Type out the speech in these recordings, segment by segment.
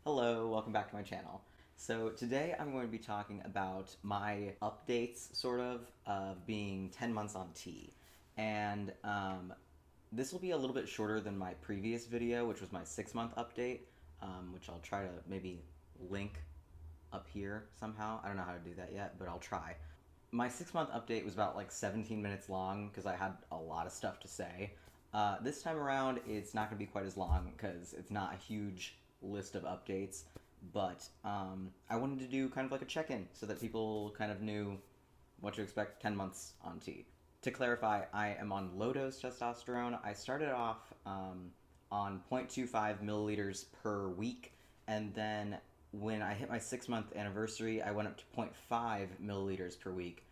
Hello, welcome back to my channel. So today I'm going to be talking about my updates, of being 10 months on T. And this will be a little bit shorter than my previous video, which was my 6-month update, which I'll try to maybe link up here somehow. I don't know how to do that yet, but I'll try. My 6-month update was about like 17 minutes long because I had a lot of stuff to say. This time around, it's not going to be quite as long because it's not a huge list of updates, but I wanted to do kind of like a check-in so that people kind of knew what to expect 10 months on T. To clarify, I am on low-dose testosterone. I started off on 0.25 milliliters per week, and then when I hit my 6-month anniversary, I went up to 0.5 milliliters per week.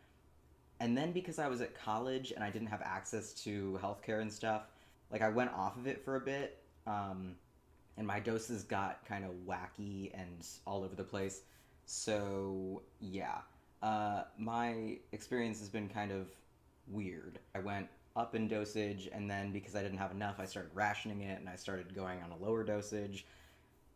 And then because I was at college and I didn't have access to healthcare and stuff, like I went off of it for a bit, and my doses got kind of wacky and all over the place. So yeah, my experience has been kind of weird. I went up in dosage, and then because I didn't have enough, I started rationing it, and I started going on a lower dosage.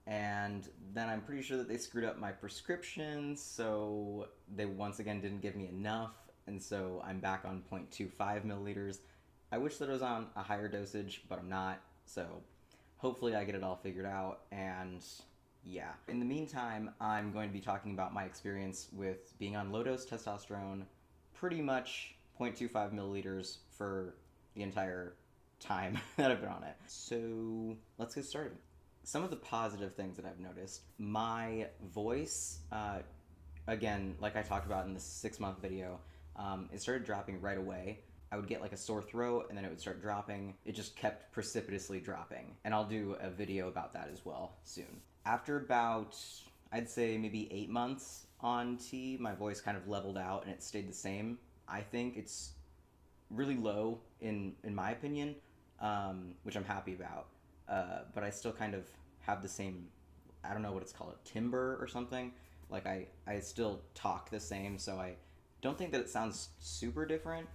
And then I'm pretty sure that they screwed up my prescriptions, so they once again didn't give me enough, and so I'm back on 0.25 milliliters. I wish that I was on a higher dosage, but I'm not, so hopefully I get it all figured out, and yeah. In the meantime, I'm going to be talking about my experience with being on low-dose testosterone, pretty much 0.25 milliliters for the entire time that I've been on it. So let's get started. Some of the positive things that I've noticed, my voice, again, like I talked about in the 6-month video, it started dropping right away. I would get like a sore throat and then it would start dropping. It just kept precipitously dropping. And I'll do a video about that as well soon. After about, I'd say maybe 8 months on T, my voice kind of leveled out and it stayed the same. I think it's really low in my opinion, which I'm happy about. But I still kind of have the same, I don't know what it's called, timbre or something. Like I still talk the same, so I don't think that it sounds super different,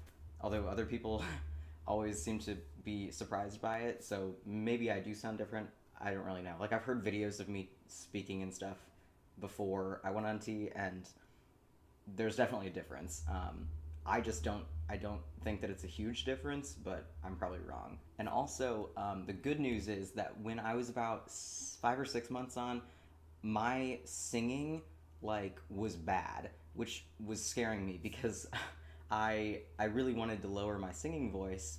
although other people always seem to be surprised by it, so maybe I do sound different. I don't really know. Like, I've heard videos of me speaking and stuff before I went on T, and there's definitely a difference. I don't think that it's a huge difference, but I'm probably wrong. And also, the good news is that when I was about 5 or 6 months on, my singing, like, was bad, which was scaring me because I really wanted to lower my singing voice,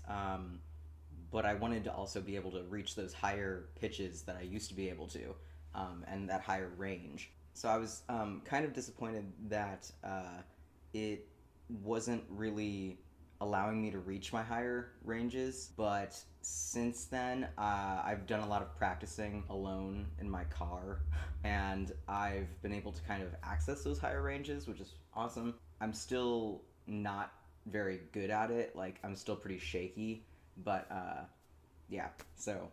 but I wanted to also be able to reach those higher pitches that I used to be able to, and that higher range. So I was kind of disappointed that it wasn't really allowing me to reach my higher ranges, but since then I've done a lot of practicing alone in my car, and I've been able to kind of access those higher ranges, which is awesome. I'm still not very good at it, like I'm still pretty shaky, but yeah, so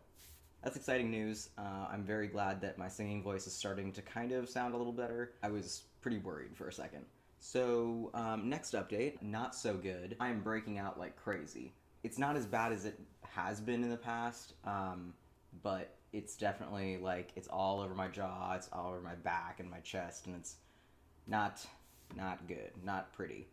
that's exciting news. I'm very glad that my singing voice is starting to kind of sound a little better. I was pretty worried for a second. So, next update, not so good. I am breaking out like crazy. It's not as bad as it has been in the past, but it's definitely like, it's all over my jaw, it's all over my back and my chest, and it's not good, not pretty.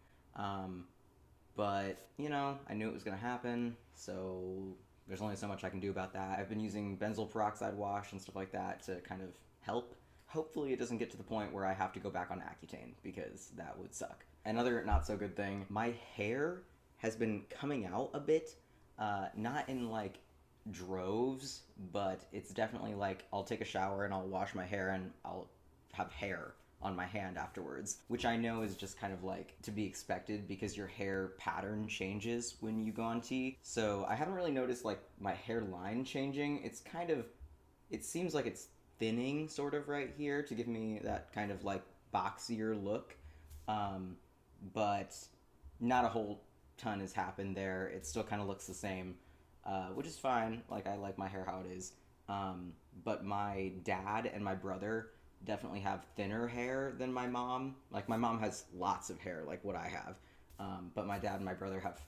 But, you know, I knew it was gonna happen, so there's only so much I can do about that. I've been using benzoyl peroxide wash and stuff like that to kind of help. Hopefully it doesn't get to the point where I have to go back on Accutane, because that would suck. Another not so good thing, my hair has been coming out a bit, not in like droves, but it's definitely like I'll take a shower and I'll wash my hair and I'll have hair on my hand afterwards, which I know is just kind of like to be expected because your hair pattern changes when you go on T. So I haven't really noticed like my hairline changing. It's kind of, it seems like it's thinning sort of right here to give me that kind of like boxier look, but not a whole ton has happened there. It still kind of looks the same, which is fine. Like, I like my hair how it is, but my dad and my brother definitely have thinner hair than my mom. Like, my mom has lots of hair like what I have, but my dad and my brother have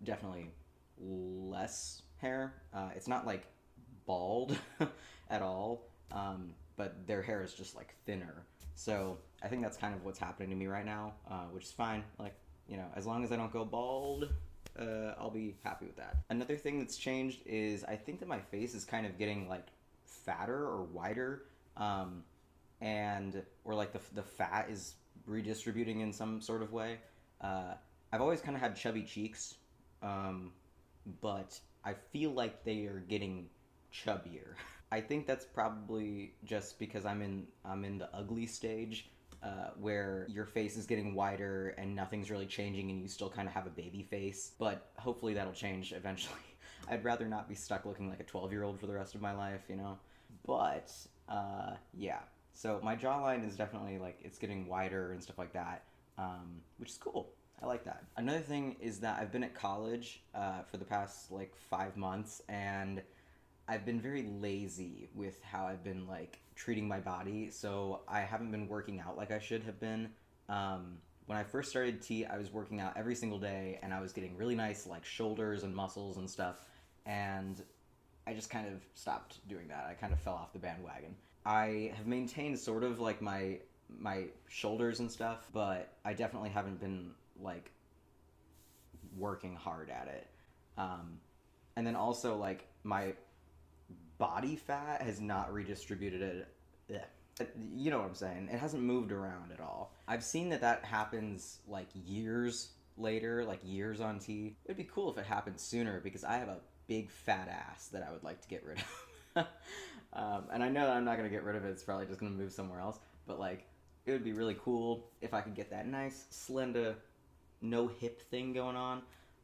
definitely less hair. It's not like bald at all, but their hair is just like thinner. So I think that's kind of what's happening to me right now, which is fine. Like, as long as I don't go bald, I'll be happy with that. Another thing that's changed is I think that my face is kind of getting like fatter or wider, and or like the fat is redistributing in some sort of way. I've always kind of had chubby cheeks, but I feel like they are getting chubbier. I think that's probably just because I'm in the ugly stage, where your face is getting wider and nothing's really changing and you still kind of have a baby face. But hopefully that'll change eventually. I'd rather not be stuck looking like a 12-year-old for the rest of my life, But yeah. So my jawline is definitely like it's getting wider and stuff like that, which is cool. I like that. Another thing is that I've been at college for the past like 5 months, and I've been very lazy with how I've been like treating my body. So I haven't been working out like I should have been. When I first started T, I was working out every single day, and I was getting really nice like shoulders and muscles and stuff. And I just kind of stopped doing that. I kind of fell off the bandwagon. I have maintained sort of like my shoulders and stuff, but I definitely haven't been like working hard at it. And then also like my body fat has not redistributed it. Yeah. You know what I'm saying? It hasn't moved around at all. I've seen that happens like years later, like years on T. It'd be cool if it happened sooner because I have a big fat ass that I would like to get rid of. And I know that I'm not going to get rid of it. It's probably just going to move somewhere else. But like, it would be really cool if I could get that nice, slender, no hip thing going on.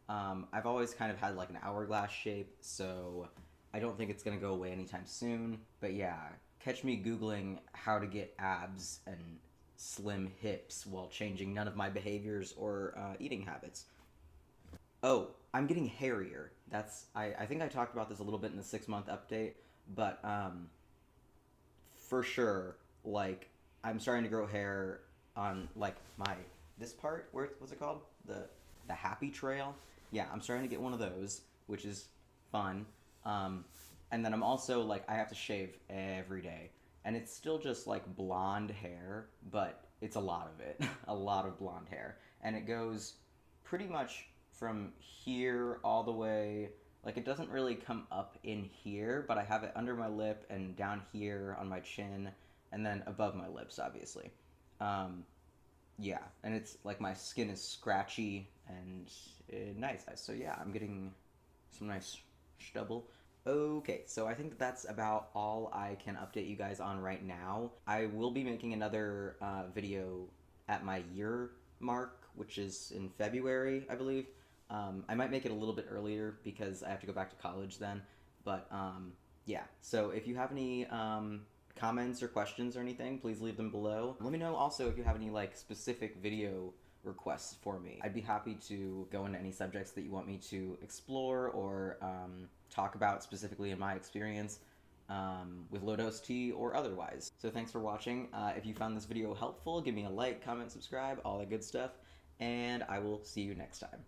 I've always kind of had like an hourglass shape, so I don't think it's going to go away anytime soon. But yeah, catch me Googling how to get abs and slim hips while changing none of my behaviors or eating habits. Oh, I'm getting hairier. I think I talked about this a little bit in the 6-month update, but for sure, like I'm starting to grow hair on like this part. What's it called? The happy trail. Yeah, I'm starting to get one of those, which is fun. And then I'm also like I have to shave every day, and it's still just like blonde hair, but it's a lot of it, a lot of blonde hair, and it goes pretty much from here all the way. Like it doesn't really come up in here, but I have it under my lip and down here on my chin, and then above my lips, obviously. Yeah, and it's like my skin is scratchy and nice. So yeah, I'm getting some nice stubble. Okay, so I think that's about all I can update you guys on right now. I will be making another video at my year mark, which is in February, I believe. I might make it a little bit earlier because I have to go back to college then. But yeah, so if you have any comments or questions or anything, please leave them below. Let me know also if you have any like specific video requests for me. I'd be happy to go into any subjects that you want me to explore or talk about specifically in my experience with low dose tea or otherwise. So thanks for watching. If you found this video helpful, give me a like, comment, subscribe, all that good stuff, and I will see you next time.